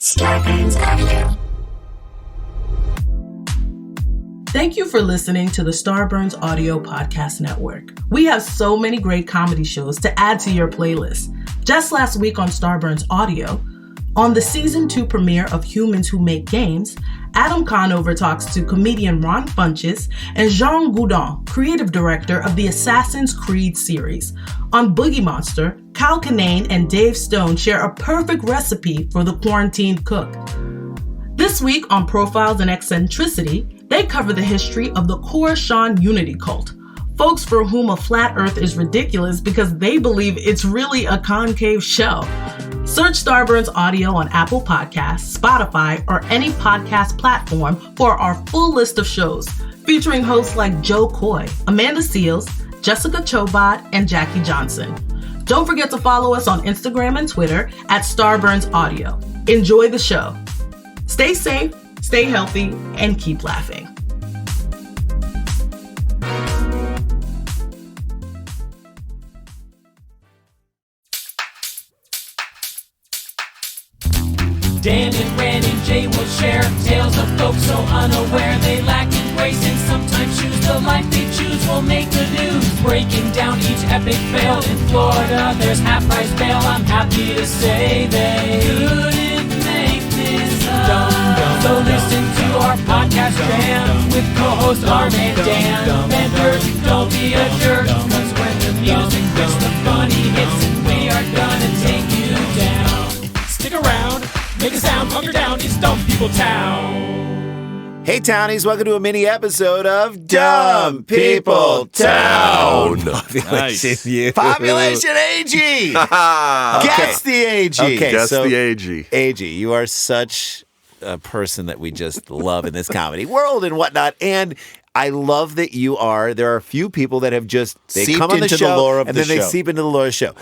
Stillwagons Audio. Thank you for listening to the Starburns Audio Podcast Network. We have so many great comedy shows to add to your playlist. Just last week on Starburns Audio, on the Season 2 premiere of Humans Who Make Games, Adam Conover talks to comedian Ron Funches and Jean Goudon, creative director of the Assassin's Creed series. On Boogie Monster, Kyle Kinane and Dave Stone share a perfect recipe for the quarantined cook. This week on Profiles and Eccentricity, they cover the history of the Khorasan Unity cult, folks for whom a flat earth is ridiculous because they believe it's really a concave shell. Search Starburns Audio on Apple Podcasts, Spotify, or any podcast platform for our full list of shows, featuring hosts like Joe Coy, Amanda Seals, Jessica Chobot, and Jackie Johnson. Don't forget to follow us on Instagram and Twitter at Starburns Audio. Enjoy the show. Stay safe, stay healthy, and keep laughing. Dan and Ren and Jay will share tales of folks so unaware they lack in grace and sometimes choose the life they choose will make the news. Breaking down each epic fail in Florida, there's half-price bail. I'm happy to say they couldn't make this up. So listen to our podcast jam with co-host Arm and Dan. Benders, don't be a jerk, cause when the music hits the funny hits and we are gonna take you down. Stick around. Make a sound, hunker down, it's Dumb People Town. Hey, Townies, welcome to a mini episode of Dumb People Town. Nice. Population Agee. Guess the Agee. Okay, Guess the Agee. Agee, you are such a person that we just love in this comedy world and whatnot. And I love that you are. There are a few people that have just Seeped come on the into show the lore of and the then they show. seep into the lore of the show.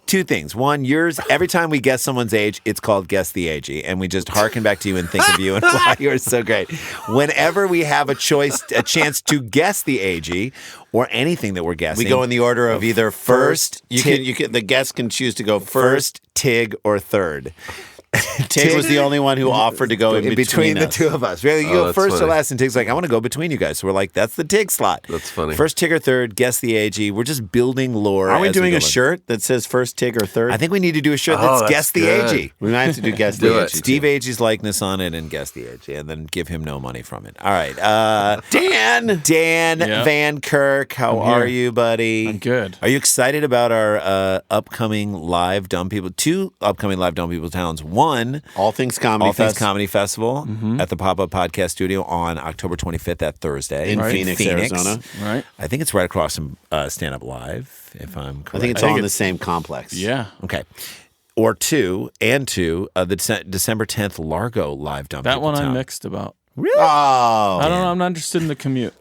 Two things. One, yours, every time we guess someone's age, it's called Guess the Agee. And we just hearken back to you and think of you and why you are so great. Whenever we have a chance to guess the Agee or anything that we're guessing. We go in the order of either first. The guest can choose to go first, Tig, or third. Tig was the only one who offered to go in between the us. two of us. Really, you go that's first or funny. last, and Tig's like, I want to go between you guys. So we're like, that's the Tig slot. That's funny. First Tig or third, guess the Agee. We're just building lore. Are we as doing go a along. shirt that says first Tig or third? I think we need to do a shirt Oh, that's that's Guess the good. Agee. we might have to do guess the Do it. Agee. Steve Agee's likeness on it and Guess the Agee, and then give him no money from it. All right. Dan Yep. Van Kirk, how I'm here. are you, buddy? I'm good. Are you excited about our upcoming live Dumb People, two upcoming live Dumb People Towns? One, All Things Comedy All Things Fest Comedy Festival at the Pop-Up Podcast Studio on October 25th, that Thursday. in Phoenix, Arizona. Right? I think it's right across from Stand Up Live, if I'm correct. I think it's all in the same complex. Yeah. Okay. Or two, the December 10th Largo live Dumb That People one Town. I'm mixed about. Really? Oh, I don't know. I'm not interested in the commute.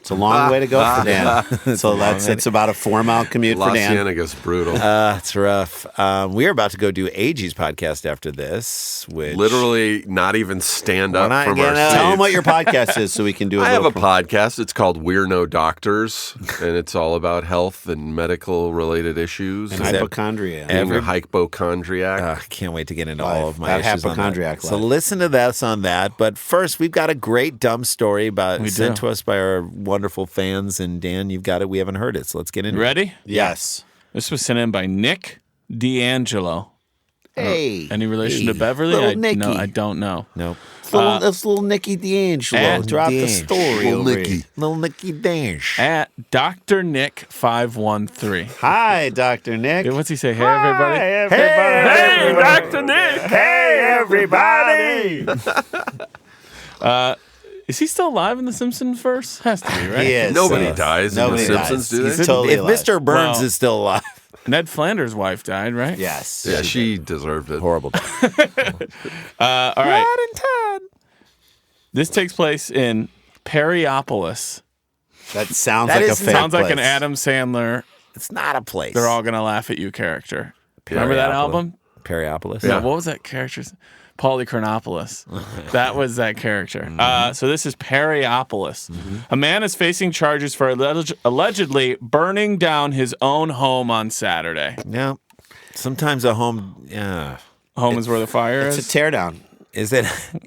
it's a long way to go for Dan. So it's about a 4-mile commute La for Dan. Cienaga's brutal. It's rough. We're about to go do Agee's podcast after this, which Literally not even stand We're up not from our gonna- seats. Tell him what your podcast is so we can do a I have little a podcast. It's called We're No Doctors, and it's all about health and medical-related issues. and and hypochondria. being a hypochondriac. I can't wait to get into Life. all of my That issues on hypochondriac that. So life. listen to us on that. But first, we've got a great dumb story sent do. to us by our wonderful fans. And Dan, you've got it. We haven't heard it, so let's get into it. Ready? Yes. This was sent in by Nick D'Angelo. Hey. Any relation to Beverly? Little Nicky. No, I don't know. Nope. That's little Nicky D'Angelo. and Drop the Dange. story Little over Nicky. here. Little Nicky Dash. At Dr. Nick 513. Hi, Dr. Nick. What's he say? Hey, everybody. Hey, Dr. Nick. Hey, everybody. Is he still alive in The Simpsons verse? Has to be, right? He is. Nobody dies in The Nobody Simpsons, dies. do they? He's totally If alive. Mr. Burns Well- is still alive, Ned Flanders' wife died, right? Yes. Yeah, she deserved it. horrible. All right. This takes place in Perryopolis. That sounds That like a is- fake Sounds like an place. Adam Sandler, It's not a place. they're all going to laugh at you character. Remember that Perryopolis. album? Perryopolis. Yeah. What was that character's? Pauly Chronopoulos. That was that character. So this is Perryopolis. A man is facing charges for allegedly burning down his own home on Saturday. Yeah. Sometimes a home. Yeah. Home is where the fire It's is. a teardown. Is it?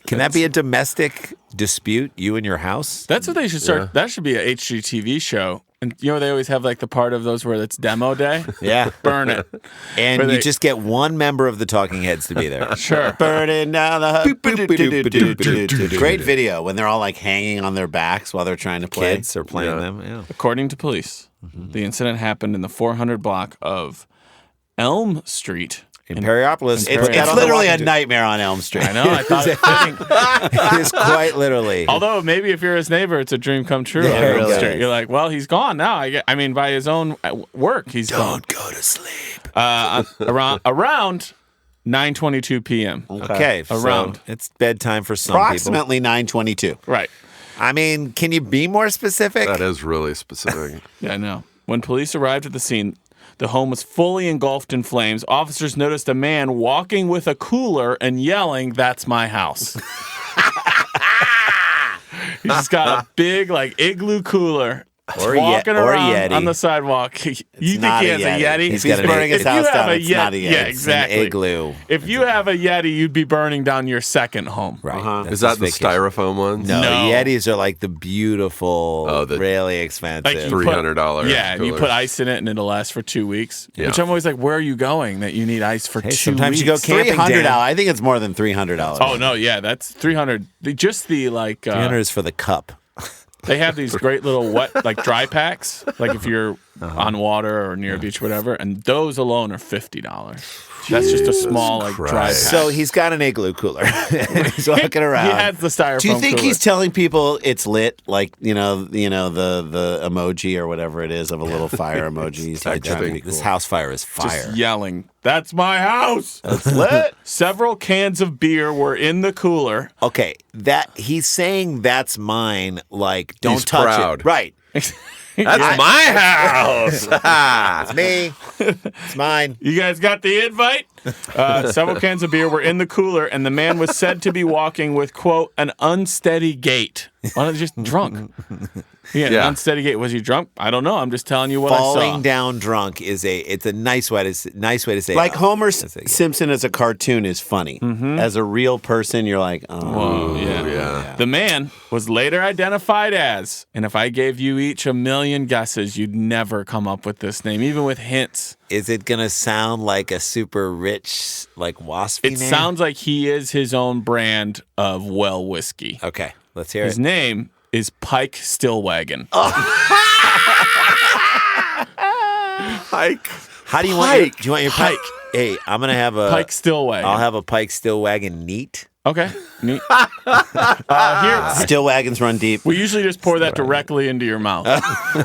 Can that be a domestic dispute? You and your house? That's what they should start. Yeah. That should be a HGTV show. And they always have like the part of those where it's demo day. Yeah. Burn it. And Where you they- just get one member of the Talking Heads to be there. Sure. Burning down the hut. Great video when they're all like hanging on their backs while they're trying to play. Kids are playing Yeah. them. Yeah. According to police, the incident happened in the 400 block of Elm Street. In Periopolis, It's on the literally a Washington- nightmare on Elm Street. I know. I thought it fitting. It is quite literally. Although maybe if you're his neighbor, it's a dream come true. Yeah, on it Elm really Street. is. You're like, well, he's gone now. I mean, by his own work, he's gone. Don't go to sleep. Around 9:22 p.m. Okay, Around. so it's bedtime for some people. Approximately 9:22. Right. I mean, can you be more specific? That is really specific. Yeah, I know. When police arrived at the scene, the home was fully engulfed in flames. Officers noticed a man walking with a cooler and yelling, "That's my house." He's just got a big, like, igloo cooler. Or walking or around Yeti. on the sidewalk. You think not he a has a Yeti. Yeti? If he's burning his If you house have down, a it's not a Yeti. Yeah, It's an exactly. An igloo. If you have a Yeti, you'd be burning down your second home. Right. That's Is that the his vacation. styrofoam ones? No, No. Yetis are like the beautiful, Oh, the- really expensive. Like you put- $300 Yeah, and you coolers. put ice in it and it'll last for 2 weeks. Yeah. Which I'm always like, where are you going that you need ice for Hey, 2 sometimes you weeks? go camping, $300. Dan. I think it's more than $300. Oh no, yeah, that's 300. Just the like 300 is for the cup. they have these great little wet like dry packs, like if you're on water or near a beach, whatever, and those alone are $50. That's just a small like dry pack. Christ. So he's got an igloo cooler. He's walking around. He has the styrofoam. Do you think cooler. he's telling people it's lit, like the emoji or whatever it is of a little fire emoji? He's like trying to be This cool. house fire is fire. just yelling, "That's my house"? It's lit. Several cans of beer were in the cooler. Okay, that he's saying that's mine. Like, don't He's touch proud. it. Right. That's my house. It's me. It's mine. You guys got the invite? Several cans of beer were in the cooler, and the man was said to be walking with, quote, an unsteady gait. Why not just drunk? Yeah, an Yeah. unsteady gait. Was he drunk? I don't know. I'm just telling you what I Falling saw. down drunk is it's a nice way to say Like it. Homer That's it. Simpson as a cartoon is funny. As a real person, you're like, oh. Whoa, yeah. yeah. The man was later identified as, and if I gave you each a million guesses, you'd never come up with this name, even with hints. Is it gonna sound like a super rich, like waspy It name? sounds like he is his own brand of well whiskey. Okay, let's hear His it. name is Pike Stillwagon. Hike. How do you want your, Pike. do you want your pike? Hey, I'm gonna have a Pike Stillwagon. I'll have a Pike Stillwagon neat. Okay. Neat. Here, Still wagons run deep. we usually just pour that directly into your mouth.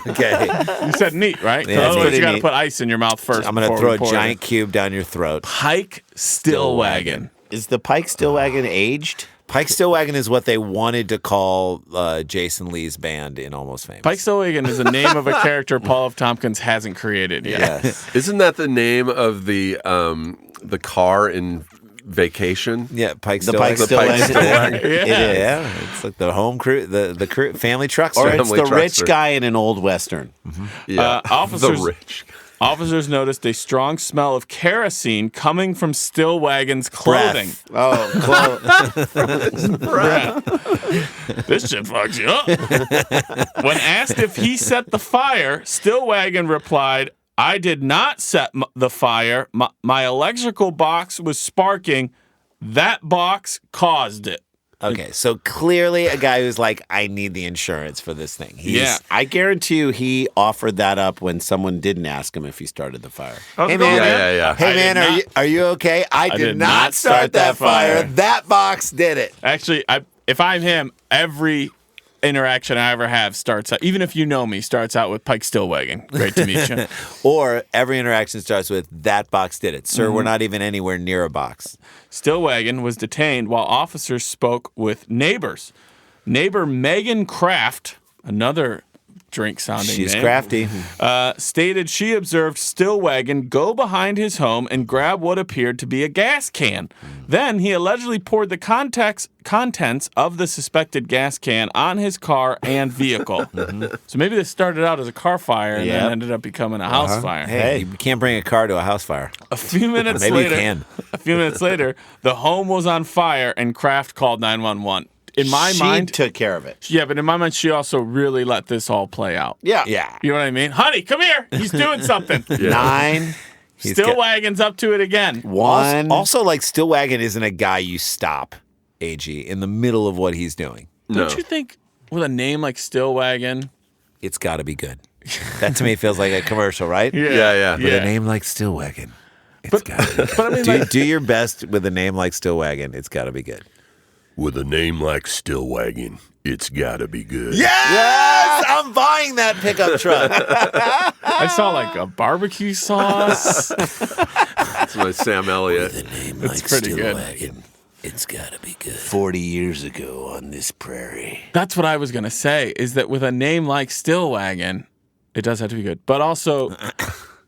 Okay, You said neat, right? 'Cause Yeah, it's otherwise, pretty you got to neat. put ice in your mouth first. I'm gonna before throw we a pour it giant in. cube down your throat. Pike Stillwagon. Is the Pike still wagon aged? Pike Stillwagon is what they wanted to call Jason Lee's band in Almost Famous. Pike Stillwagon is the name of a character Paul F. Tompkins hasn't created yet. Yes. Isn't that the name of the car in Vacation? Yeah, Pike The Stillwagon. Pike still Pike wagon. Stillwagon. It is. Yeah, it's like the home crew, the crew, family truck Or stop. it's Family the rich truckster. guy in an old western. Yeah. Officers- The rich. Officers noticed a strong smell of kerosene coming from Stillwagon's clothing. Oh, This shit fucks you up. When asked if he set the fire, Stillwagon replied, "I did not set the fire. My electrical box was sparking. That box caused it." Okay, so clearly a guy who's like, I need the insurance for this thing. Yeah. I guarantee you he offered that up when someone didn't ask him if he started the fire. Hey man, Yeah. hey I man, did not- are you okay? I did not start that fire. That box did it. Actually, if I'm him, every interaction I ever have starts out, even if you know me, starts out with Pike Stillwagon. Great to meet you. Or every interaction starts with that box did it. Sir, we're not even anywhere near a box. Stillwagon was detained while officers spoke with neighbors. Neighbor Megan Kraft, another drink sounding She's name. crafty. Stated she observed Stillwagon go behind his home and grab what appeared to be a gas can. Then he allegedly poured the contents of the suspected gas can on his car and vehicle. So maybe this started out as a car fire and then ended up becoming a house fire. Hey, you can't bring a car to a house fire. A few minutes Maybe later, you can. A few minutes later, the home was on fire and Kraft called 911. In my She mind, took care of it. yeah, but in my mind, she also really let this all play out. Yeah. Yeah. You know what I mean? Honey, come here. He's doing something. 9, Stillwagon's up to it again. 1. Also, like, Stillwagon isn't a guy you stop, Agee, in the middle of what he's doing. Don't you think with a name like Stillwagon? It's got to be good. That to me feels like a commercial, right? Yeah. With a name like Stillwagon, it's got to be good. But I mean, Do your best with a name like Stillwagon. It's got to be good. With a name like Stillwagon, it's gotta be good. Yes! I'm buying that pickup truck. I saw like a barbecue sauce. That's my Sam Elliott. name It's pretty good. It's got to be good. 40 years ago on this prairie. That's what I was going to say, is that with a name like Stillwagon, it does have to be good. But also,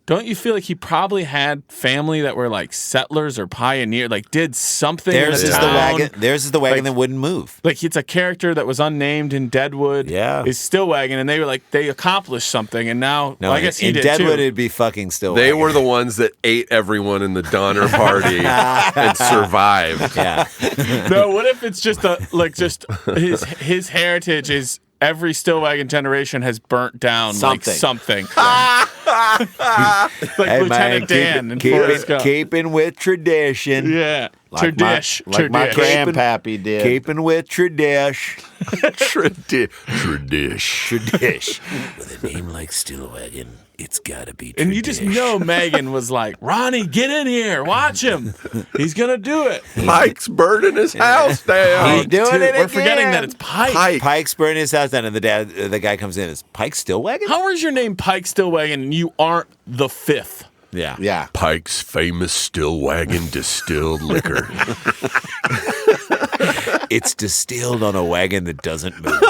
don't you feel like he probably had family that were like settlers or pioneer, like did something Theirs in is the the town? wagon. Theirs is the wagon Like- that wouldn't move. Like it's a character that was unnamed in Deadwood. Yeah. Is Stillwagon, and they were like they accomplished something, and now No, well, I guess he in did Deadwood, too. it'd be fucking Stillwagon. They were the ones that ate everyone in the Donner Party and survived. Yeah. No, what if it's just his heritage is every Stillwagon generation has burnt down like something. Like Hey, Lieutenant man, Dan and Forrest Gump. keeping with tradition. Yeah. Like my grandpappy did. Keeping with tradition. Tradition. Tradition. With a name like Stillwagon, it's got to be And you just know Megan was like, Ronnie, get in here. Watch him. He's going to do it. Mike's burning his house down. He's doing Dude, it we're again. forgetting that it's Pike. Pike. Pike's burning his house down, and the guy comes in. Is Pike Stillwagon? How is your name Pike Stillwagon and you aren't the fifth? Yeah. Yeah. Pike's famous Stillwagon distilled liquor. It's distilled on a wagon that doesn't move.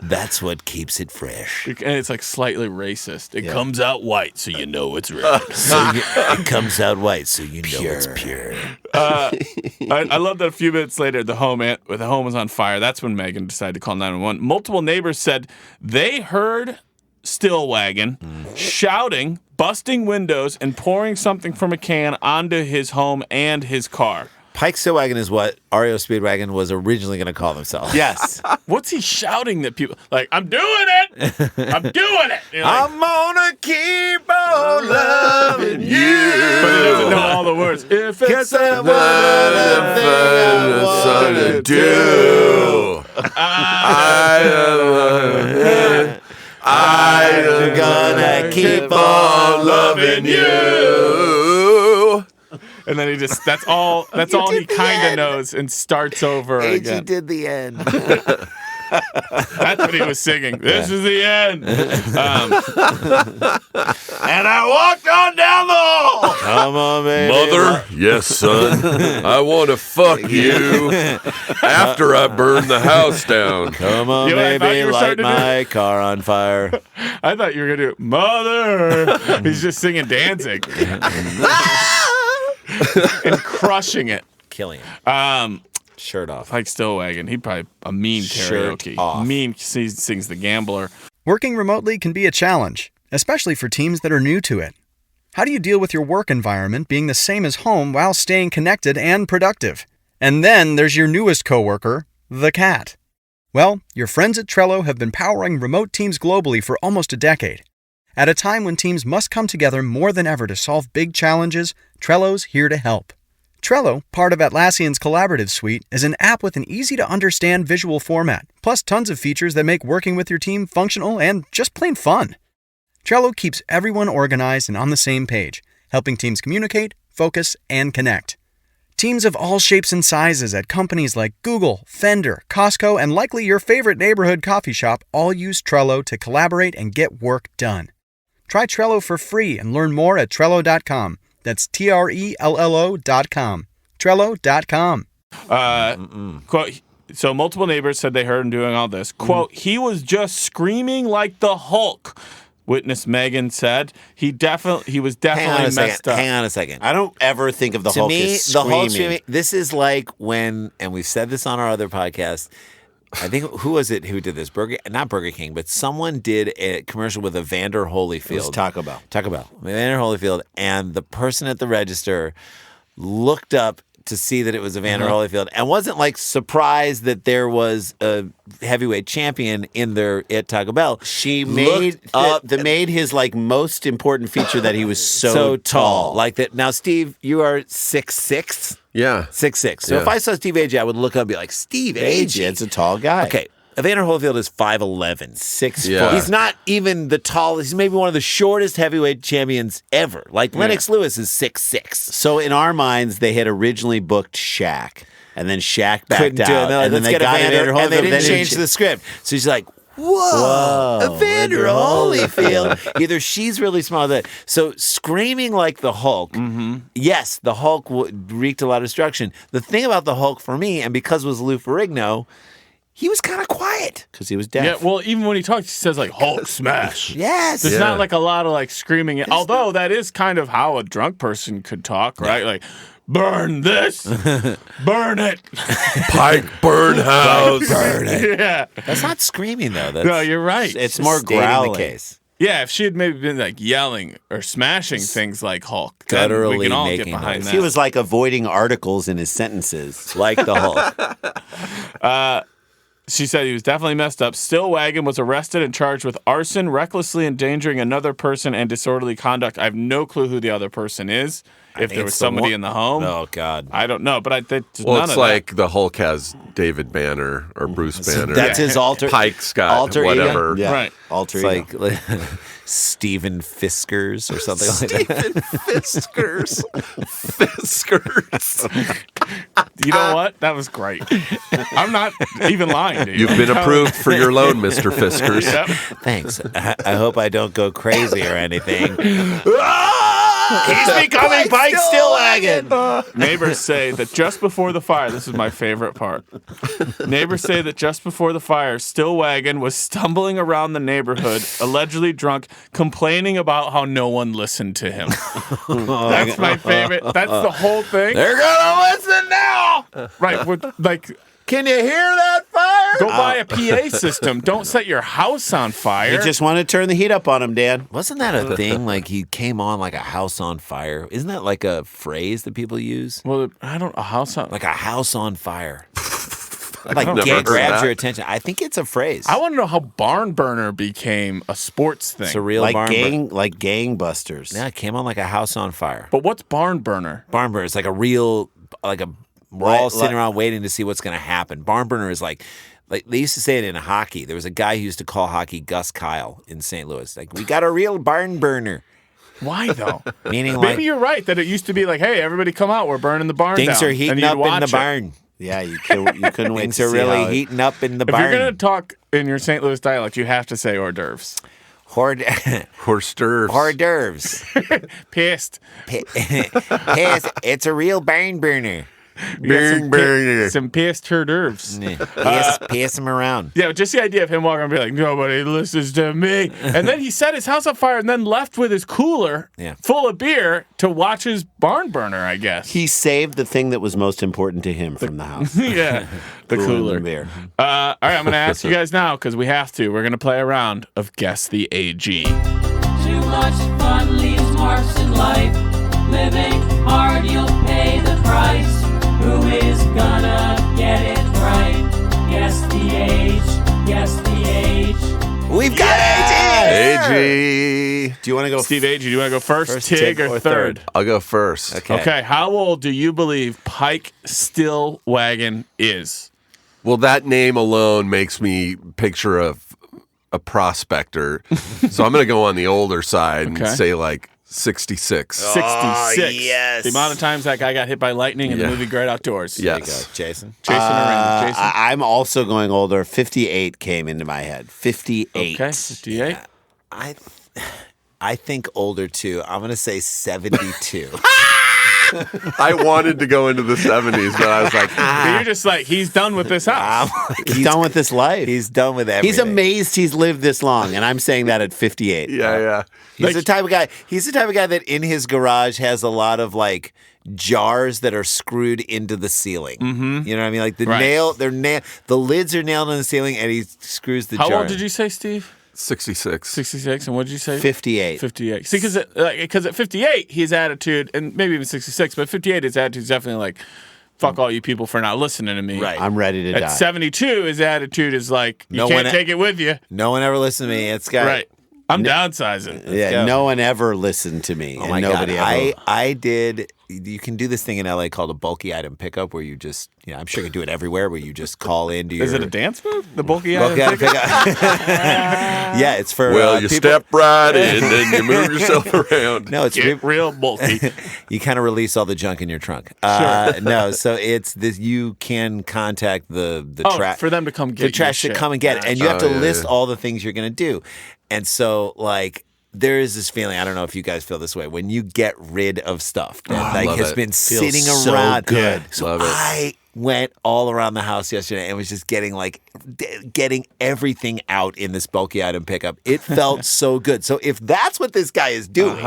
That's what keeps it fresh. And it's like slightly racist. It comes out white, so you know it's red. It comes out white, so you know it's pure. I love that a few minutes later, the home was on fire. That's when Megan decided to call 911. Multiple neighbors said they heard Stillwagon shouting, busting windows, and pouring something from a can onto his home and his car. Pike Stillwagon is what REO Speedwagon was originally going to call themselves. Yes. What's he shouting that people like? I'm doing it. I'm doing it. You're like, I'm gonna keep on loving you. but he doesn't know all the words. If it's the to do. I'm gonna keep on loving you. and then that's all he kind of knows and starts over again. did the end. That's what he was singing. This is the end. And I walked on down the hall. Come on, baby. Mother, yes, son. I want to fuck you after I burn the house down. Come on, You know what I thought baby. you were Light starting to do? my car on fire. I thought you were gonna do Mother. He's just singing Danzig and crushing it. Killing him. Shirt off. Like Stillwagon, he'd probably a mean Shirt karaoke. off. Mean sings The Gambler. Working remotely can be a challenge, especially for teams that are new to it. How do you deal with your work environment being the same as home while staying connected and productive? And then there's your newest coworker, the cat. Well, your friends at Trello have been powering remote teams globally for almost a decade. At a time when teams must come together more than ever to solve big challenges, Trello's here to help. Trello, part of Atlassian's collaborative suite, is an app with an easy-to-understand visual format, plus tons of features that make working with your team functional and just plain fun. Trello keeps everyone organized and on the same page, helping teams communicate, focus, and connect. Teams of all shapes and sizes at companies like Google, Fender, Costco, and likely your favorite neighborhood coffee shop all use Trello to collaborate and get work done. Try Trello for free and learn more at Trello.com. That's Trello.com. Trello.com. Quote, So multiple neighbors said they heard him doing all this. Quote, he was just screaming like the Hulk. Witness Megan said he was definitely messed up. Hang on a second. I don't ever think of the Hulk as the Hulk screaming. this is like when, and we've said this on our other podcast, I think, who was it who did this? Not Burger King, but someone did a commercial with Evander Holyfield. It was Taco Bell. Evander Holyfield, and the person at the register looked up to see that it was Evander Holyfield and wasn't like surprised that there was a heavyweight champion in there at Taco Bell. She made made his like most important feature that he was so tall. Like that. Now, Steve, you are 6'6". Yeah. 6'6". So if I saw Steve Agee, I would look up and be like, Steve Agee. It's a tall guy. Okay. Evander Holyfield is 5'11", 6 Yeah. foot. He's not even the tallest. He's maybe one of the shortest heavyweight champions ever. Like Lennox Lewis is 6'6". So in our minds, they had originally booked Shaq, and then Shaq backed Couldn't do it. out, No, and then let's they get got Evander, Holyfield. and they didn't then change the script. So she's like, whoa, Evander Holyfield. Either she's really small. So screaming like the Hulk, yes, the Hulk wreaked a lot of destruction. The thing about the Hulk for me, and because it was Lou Ferrigno, he was kind of quiet. because he was deaf. Yeah, well, even when he talks, he says like Hulk smash. Yes. There's not like a lot of like screaming. Although that is kind of how a drunk person could talk, right? Like, burn this, burn it, Pike burn house. Burn it. yeah. That's not screaming, though. That's No, you're right. It's just more stating growling. the case. Yeah, if she had maybe been like yelling or smashing things like Hulk, then we Gutturally can all get making behind noise. that. He was like avoiding articles in his sentences. Like the Hulk. She said he was definitely messed up. Stillwagon was arrested and charged with arson, recklessly endangering another person, and disorderly conduct. I have no clue who the other person is. If there was somebody in the home. Oh, God. I don't know, but Well, none it's of like the Hulk has David Banner or Bruce Banner. That's his alter. Pike's got alter whatever. Ego. Yeah. Right. Alter It's ego. like Stephen Fiskers or something like that. Fiskers. Fiskers. You know what? That was great. I'm not even lying to you. You've been approved for your loan, Mr. Fiskers. Yep. Thanks. I hope I don't go crazy or anything. He's becoming Pike Stillwagon. Neighbors say that just before the fire, this is my favorite part. Neighbors say that just before the fire, Stillwagon was stumbling around the neighborhood, allegedly drunk, complaining about how no one listened to him. That's my favorite. That's the whole thing. They're gonna listen now. Right. Like, Can you hear that fire? go buy a PA system. Don't set your house on fire. You just want to turn the heat up on him, Dan. Wasn't that a thing? Like he came on like a house on fire. Isn't that like a phrase that people use? Well, a house on. Like a house on fire. I've never heard grabs that. your attention. I think it's a phrase. I want to know how barn burner became a sports thing. It's a real Like barn burner. like gangbusters. Yeah, it came on like a house on fire. But what's barn burner? Barn burner is like a real, we're all Like- sitting around waiting to see what's going to happen. Barn burner is like they used to say it in hockey. There was a guy who used to call hockey Gus Kyle in St. Louis. Like, we got a real barn burner. Why though? Meaning like Maybe you're right that it used to be like, hey, everybody come out, we're burning the barn things down. are And heating you'd up in watch the it. barn. Yeah, you couldn't wait Things to are see how really it- heating up in the If barn. you're going to talk in your St. Louis dialect, you have to say hors d'oeuvres. Hors Horse d'oeuvres. d'oeuvres. Pissed. Yes, it's a real barn burner. Burn burner. Some pissed hors d'oeuvres. Pass them around. Yeah, just the idea of him walking and be like, nobody listens to me. And then he set his house on fire and then left with his cooler Yeah. full of beer to watch his barn burner, I guess. He saved the thing that was most important to him from the house. Yeah, the cooler. and beer. All right, I'm going to ask you guys now because we have to. We're going to play a round of Guess the AG. Too much fun leaves marks in life. Living hard, you'll pay the price. Who is gonna get it right? Guess the age, guess the age. We've got AG. Do you want to go? Steve Agee, do you want to go first, Tig, Tig, or or third? I'll go first. Okay, how old do you believe Pike Stillwagon is? Well, that name alone makes me picture a prospector. So I'm going to go on the older side and Okay. say like 66. 66. yes. The amount of times that guy got hit by lightning in the Yeah. movie Great Outdoors. Yes. Jason. Jason or Randy? Jason? I'm also going older. 58 came into my head. 58. Okay, 58. I think older too. I'm going to say 72. I wanted to go into the 70s, but I was like, You're just like, he's done with this house. He's done with this life. He's done with everything. He's amazed he's lived this long, and I'm saying that at 58. yeah. He's the type of guy. He's the type of guy that in his garage has a lot of like jars that are screwed into the ceiling. Mm-hmm. You know what I mean? Like the the lids are nailed in the ceiling, and he screws the jar. How old did you say, Steve? 66. 66, and what did you say? 58. 58. See, because at 58, his attitude, and maybe even 66, but 58, his attitude is definitely like, fuck all you people for not listening to me. Right. I'm ready to die. At 72, his attitude is like, you can't take it with you. No one ever listened to me. It's got Right. I'm downsizing. Yeah, no one ever listened to me. Oh and my nobody God. ever. I did. You can do this thing in LA called a bulky item pickup, where you just, I'm sure you can do it everywhere, where you just call in to your. Is it a dance move? The bulky bulky item item pickup? Yeah, it's for. Well, you people. step right in, and you move yourself around. No, it's Get real bulky. you kind of release all the junk in your trunk. No, so it's this. You can contact the trash for them to come get the trash your to shit. come and get it, and you have to yeah, list yeah. all the things you're going to do. And so, like, there is this feeling. I don't know if you guys feel this way when you get rid of stuff that like love has it. been Feels sitting so around. good. So Love it. I went all around the house yesterday and was just getting getting everything out in this bulky item pickup. It felt so good. So if that's what this guy is doing,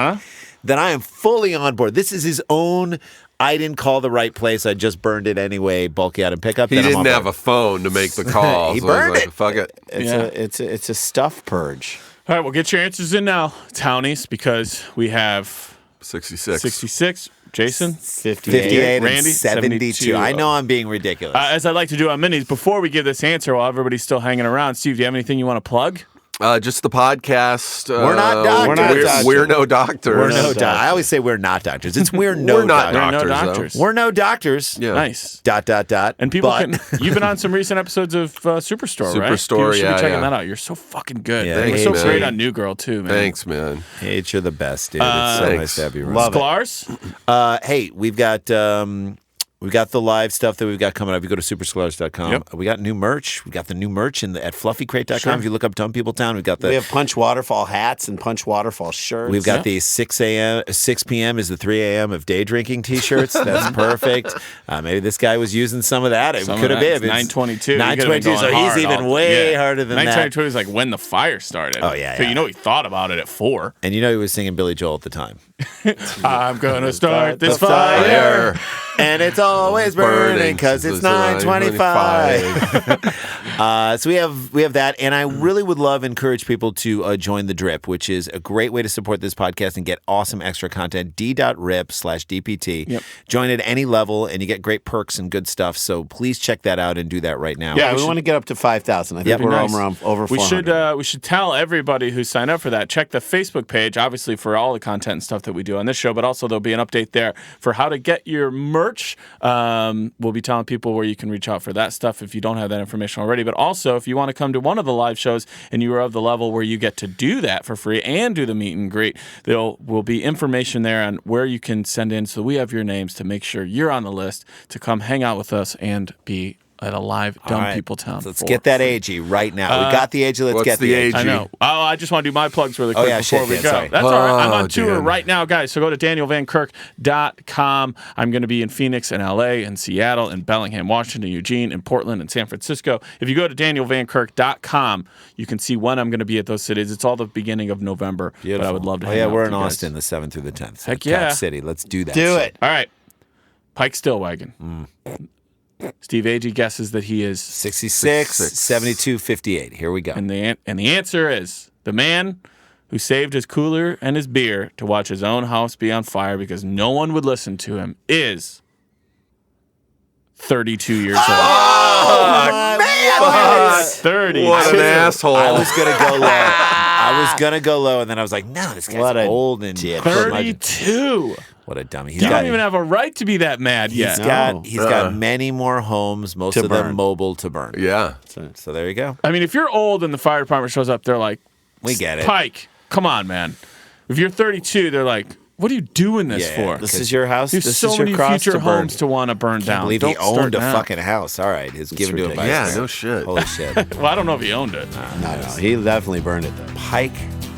then I am fully on board. This is his own. I didn't call the right place. I just burned it anyway. Bulky item pickup. He didn't have a phone to make the call. He so I was burned like, it. Fuck it. It's a stuff purge. All right, well, get your answers in now, townies, because we have 66. 66. Jason? 58. and Randy? 72. 72. I know I'm being ridiculous. As I like to do on minis, before we give this answer while everybody's still hanging around, Steve, do you have anything you want to plug? Just the podcast. We're not doctors. We're no doctors. We're no doctors. I always say we're not doctors. It's we're no We're not doctors. doctors. no though. doctors. We're no doctors. Yeah. Nice. ... And people but, you've been on some recent episodes of Superstore, right? Superstore, People should yeah, be checking yeah. that out. You're so fucking good. Yeah, You're thanks, so man. great on New Girl, too, man. Thanks, man. Hey, you're the best, dude. It's so Thanks. nice to have you around. Love it. Sklars? Hey, we've got the live stuff that we've got coming up. You go to supersklars.com. Yep. We got new merch. We got the new merch at fluffycrate.com. Sure. If you look up Dumb People Town, we've got the We have Punch Waterfall hats and Punch Waterfall shirts. We've got the 6 p.m. is the 3 a.m. of day drinking T-shirts. That's perfect. Maybe this guy was using some of that. It Some could of have that. been. It's 922. 922. So he's even way harder than that. 922 is like when the fire started. Oh, yeah, So yeah. you know he thought about it at 4. And you know he was singing Billy Joel at the time. I'm gonna start this the fire. And it's always burning because it's 9:25. So we have that, and I really would encourage people to join the Drip, which is a great way to support this podcast and get awesome extra content. d.rip/DPT. Yep. Join at any level, and you get great perks and good stuff. So please check that out and do that right now. Yeah, we want to get up to 5,000. I think Yep. we're Nice. around over 400. We should tell everybody who signed up for that. Check the Facebook page, obviously for all the content and stuff that we do on this show, but also there'll be an update there for how to get your merch. We'll be telling people where you can reach out for that stuff if you don't have that information already. But also, if you want to come to one of the live shows and you are of the level where you get to do that for free and do the meet and greet, there will be information there on where you can send in. So we have your names to make sure you're on the list to come hang out with us and be at a live Dumb All right. People Town. Let's for get that free. Agee right now. We got the Agee. Let's what's get the Agee. Agee? I know. Oh, I just want to do my plugs really quick yeah, before shit, we yeah, go. sorry. That's all right. I'm on Oh, tour damn. right now, guys. So go to danielvankirk.com. I'm going to be in Phoenix and LA and Seattle and Bellingham, Washington, Eugene and Portland and San Francisco. If you go to danielvankirk.com, you can see when I'm going to be at those cities. It's all the beginning of November, but I would love to hang out we're with in you guys. Austin the 7th through the 10th. So Heck yeah. Cap City. Let's do that. Do it. All right. Pike Stillwagon. Steve Agee guesses that he is 66, 72, 58. Here we go. And the answer is the man who saved his cooler and his beer to watch his own house be on fire because no one would listen to him is 32 years old. Oh, man! 32. What an asshole. I was gonna go low. I was gonna go low, and then I was like, "No, this guy's What a old and dick. 32. What a dummy." You don't even have a right to be that mad yet. He's got many more homes, most To of them burn. mobile to burn. Yeah. So there you go. I mean, if you're old and the fire department shows up, they're like, We get it. Pike, come on, man. If you're 32, they're like, what are you doing this Yeah, for? This is your house. There's This so is your many cross future to burn. homes to want to burn I down. believe Don't he owned start a now. fucking house. All right, it's given to him by Yeah, his no parents. shit. Holy shit. Well, I don't know if he owned it. No, he definitely burned it, though. Pike